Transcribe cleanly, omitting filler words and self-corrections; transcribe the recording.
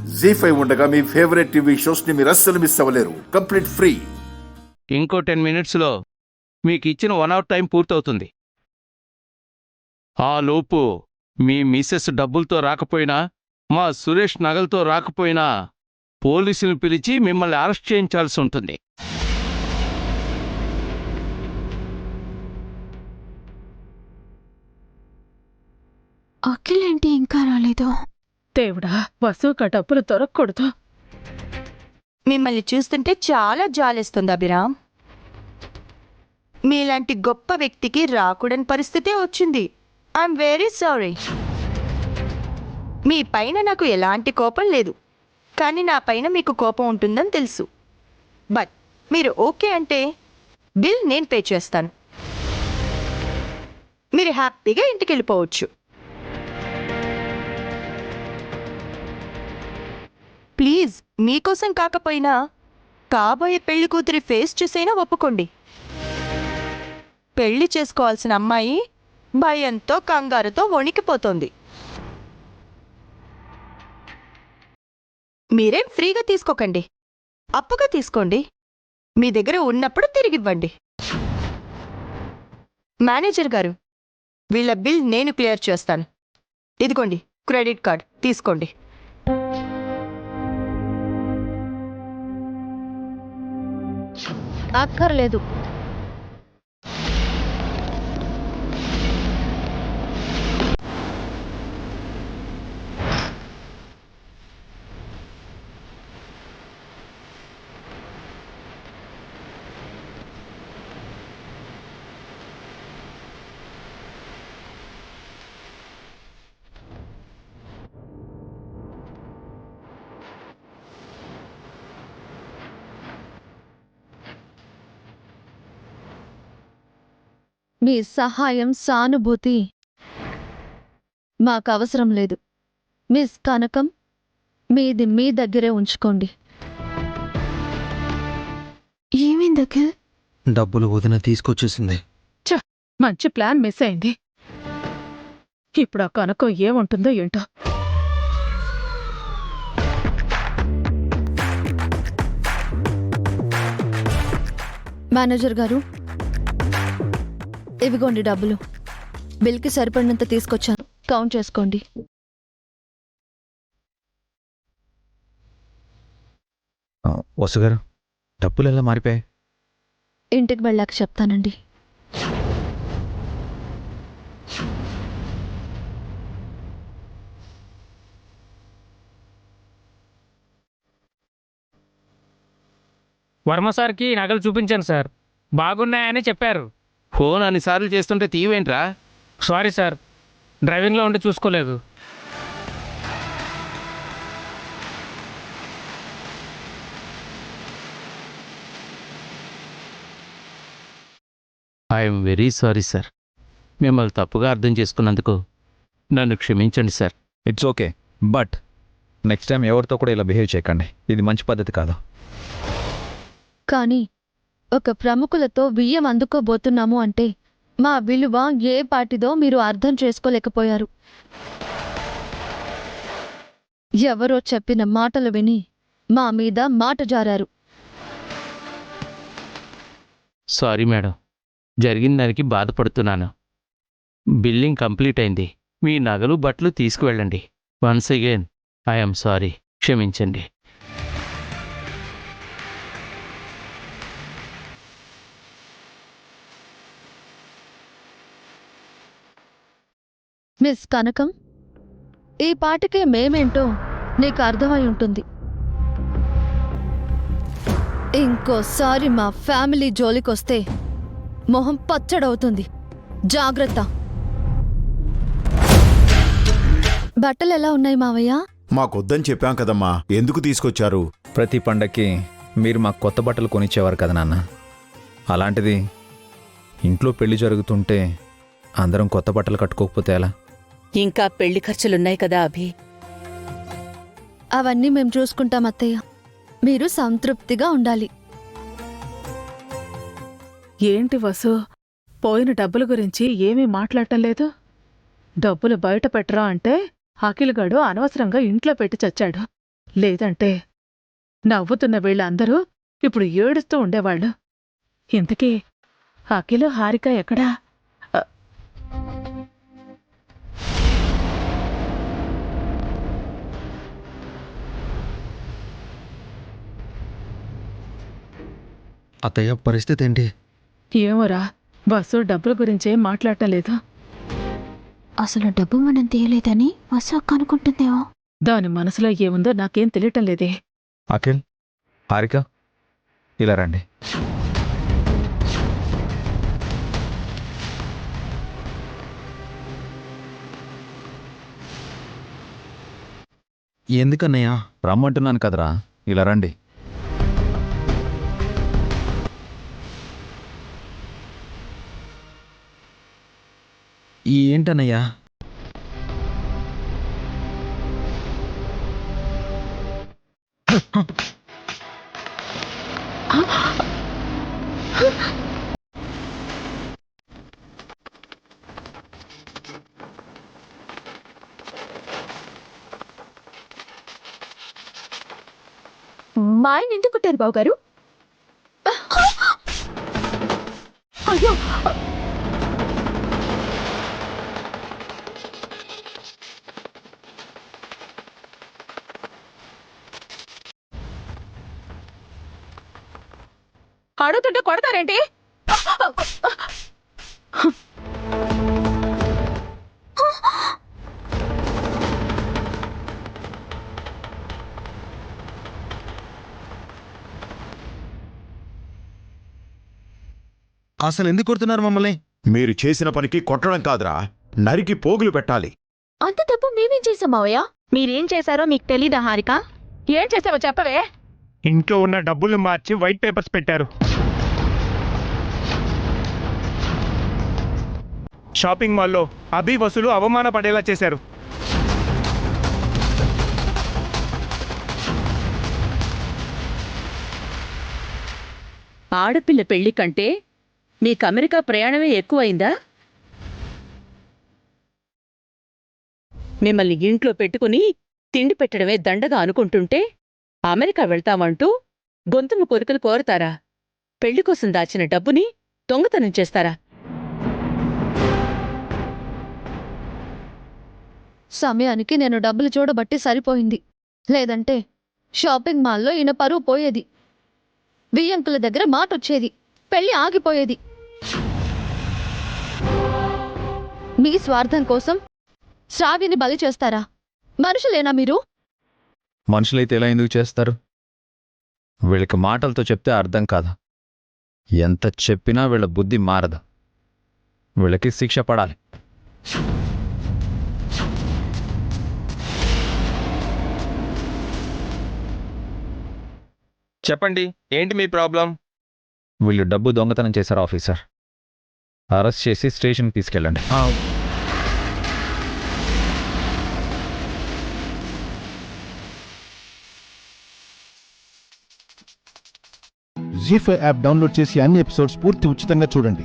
జీ5 ఉండగా మీ favourite TV shows ని మీరు అస్సలు మిస్ అవ్వలేరు. Complete free. ఇంకో 10 మినిట్స్లో మీకు ఇచ్చిన 1 అవర్ టైం పూర్తవుతుంది. ఆ లోపు మీ మిసెస్ డబ్బులతో రాకపోయినా, మా సురేష్ నగలతో రాకపోయినా పోలీసులు పిలిచి మిమ్మల్ని అరెస్ట్ చేయించాల్సి ఉంటుంది. అఖిల్ ఏంటి ఇంకా రాలేదు? దేవుడా, వసుక డబ్బులు దొరకకూడదు. మిమ్మల్ని చూస్తుంటే చాలా జాలేస్తుంది అభిరామ్. మీలాంటి గొప్ప వ్యక్తికి రాకూడని పరిస్థితే వచ్చింది. I'm very sorry. మీ పైన నాకు ఎలాంటి కోపం లేదు, కానీ నా పైన మీకు కోపం ఉంటుందని తెలుసు. బట్ మీరు ఓకే అంటే బిల్ నేను పే చేస్తాను. మీరు హ్యాపీగా ఇంటికి వెళ్ళిపోవచ్చు. ప్లీజ్, మీకోసం కాకపోయినా కాబోయే పెళ్లి కూతురి ఫేస్ చూసైనా ఒప్పుకోండి. పెళ్లి చేసుకోవాల్సిన అమ్మాయి భయంతో కంగారుతో వణికిపోతోంది. మీరేం ఫ్రీగా తీసుకోకండి, అప్పుగా తీసుకోండి. మీ దగ్గర ఉన్నప్పుడు తిరిగివ్వండి. మేనేజర్ గారు, వీళ్ళ బిల్ నేను క్లియర్ చేస్తాను. ఇదిగోండి క్రెడిట్ కార్డ్, తీసుకోండి. అక్కర్లేదు. మీ సహాయం, సానుభూతి మాకు అవసరం లేదు. మిస్ కనకం, మీది మీ దగ్గరే ఉంచుకోండి. ఏమైంది అఖిల్? డబ్బులు వదిన తీసుకొచ్చేసింది. మంచి ప్లాన్ మిస్ అయింది. ఇప్పుడు ఆ కనకం ఏముంటుందో ఏంటో. మేనేజర్ గారు, ఇవిగోండి డబ్బులు. బిల్కి సరిపడినంత తీసుకొచ్చాను, కౌంట్ చేసుకోండి. వసుగారు, డబ్బులు ఎలా మారిపోయాయి? ఇంటికి వెళ్ళాక చెప్తానండి. వర్మ సార్కి నగలు చూపించాను సార్, బాగున్నాయని చెప్పారు. ఫోన్ అన్నిసార్లు చేస్తుంటే తీవేంట్రా? సారీ సార్, డ్రైవింగ్లో ఉండి చూసుకోలేదు. I'm very sorry sir. మిమ్మల్ని తప్పుగా అర్థం చేసుకున్నందుకు నన్ను క్షమించండి sir. It's okay, but next time ఎవరితో కూడా ఇలా బిహేవ్ చేయకండి. ఇది మంచి పద్ధతి కాదు. కానీ ఒక ప్రముఖులతో బియ్యం అందుకోబోతున్నాము అంటే మా విలువ ఏ పాటిదో మీరు అర్థం చేసుకోలేకపోయారు. ఎవరో చెప్పిన మాటలు విని మా మీద మాట జారారు. సారీ మేడం, జరిగిన దానికి బాధపడుతున్నాను. బిల్లింగ్ కంప్లీట్ అయింది. మీ నగలు బట్టలు తీసుకువెళ్ళండి. వన్స్ అగైన్ ఐఎమ్ సారీ, క్షమించండి. మిస్ కనకం, ఈ పాటికే మేమేంటో నీకు అర్థమై ఉంటుంది. ఇంకోసారి మా ఫ్యామిలీ జోలికొస్తే మొహం పచ్చడవుతుంది. జాగ్రత్త. బట్టలు ఎలా ఉన్నాయి మావయ్య? మాకొద్దని చెప్పాం కదమ్మా, ఎందుకు తీసుకొచ్చారు? ప్రతి పండక్కి మీరు మాకు కొత్త బట్టలు కొనిచ్చేవారు కదా నాన్న. అలాంటిది ఇంట్లో పెళ్లి జరుగుతుంటే అందరం కొత్త బట్టలు కట్టుకోకపోతే ఎలా? ఇంకా పెళ్లి ఖర్చులున్నాయి కదా అభి. అవన్నీ మేం చూసుకుంటాం అత్తయ్య. మీరు సంతృప్తిగా ఉండాలి. ఏంటి వసు, పోయిన డబ్బుల గురించి ఏమీ మాట్లాడటం లేదు? డబ్బులు బయట పెట్టరా అంటే అఖిల్గాడు అనవసరంగా ఇంట్లో పెట్టి చచ్చాడు. లేదంటే నవ్వుతున్న వీళ్ళందరూ ఇప్పుడు ఏడుస్తూ ఉండేవాళ్ళు. ఇంతకీ అఖిల హారిక ఎక్కడా? అత్తయ్య పరిస్థితి ఏంటి? ఏమోరా, బస్సు డబ్బుల గురించే మాట్లాడటం లేదు. అసలు డబ్బు మనం తీయలేదని వసు అక్క అనుకుంటుందేమో. దాని మనసులో ఏముందో నాకేం తెలియటం లేదే. అఖిల్, హారిక, ఇలా రండి. ఎందుకన్నయ్య? రమ్మంటున్నాను కదరా, ఇలా రండి. ఏంటన్నయ్యా? మా ఆయన ఎందుకు కొట్టారు బావగారు? అయ్యో, అడుగుతుంటే కొడతారేంటి? అసలు ఎందుకు కొడుతున్నారు మమ్మల్ని? మీరు చేసిన పనికి కొట్టడం కాదురా, నరికి పోగులు పెట్టాలి. అంత తప్పు మేమేం చేసాం మావయ్య? మీరేం చేశారో మీకు తెలీదా హారిక? ఏం చేసావో చెప్పవే. ఇంట్లో ఉన్న డబ్బులు మార్చి వైట్ పేపర్స్ పెట్టారు. షాపింగ్ మాల్లో అభి వసూలు అవమానపడేలా చేశారు. ఆడపిల్ల పెళ్లి కంటే మీకు అమెరికా ప్రయాణమే ఎక్కువైందా? మిమ్మల్ని ఇంట్లో పెట్టుకుని తిండి పెట్టడమే దండగా అనుకుంటుంటే అమెరికా వెళ్తామంటూ గొంతుము కోరికలు కోరతారా? పెళ్లి కోసం దాచిన డబ్బుని దొంగతనం చేస్తారా? సమయానికి నేను డబ్బులు చూడబట్టి సరిపోయింది. లేదంటే షాపింగ్ మాల్లో ఈయన పరువు పోయేది, బియ్యంకుల దగ్గర మాట వచ్చేది, పెళ్లి ఆగిపోయేది. మీ స్వార్థం కోసం శ్రావ్యని బలి చేస్తారా? మనుషులేనా మీరు? మనుషులైతే ఎలా ఎందుకు చేస్తారు? వీళ్ళకి మాటలతో చెప్తే అర్థం కాదు. ఎంత చెప్పినా వీళ్ళ బుద్ధి మారదు. వీళ్ళకి శిక్ష పడాలి. చెప్పండి, ఏంటి మీ ప్రాబ్లం? వీళ్ళు డబ్బు దొంగతనం చేశారు ఆఫీసర్. అరెస్ట్ చేసి స్టేషన్కి తీసుకెళ్ళండి. జీ5 యాప్ డౌన్లోడ్ చేసి అన్ని ఎపిసోడ్స్ పూర్తి ఉచితంగా చూడండి.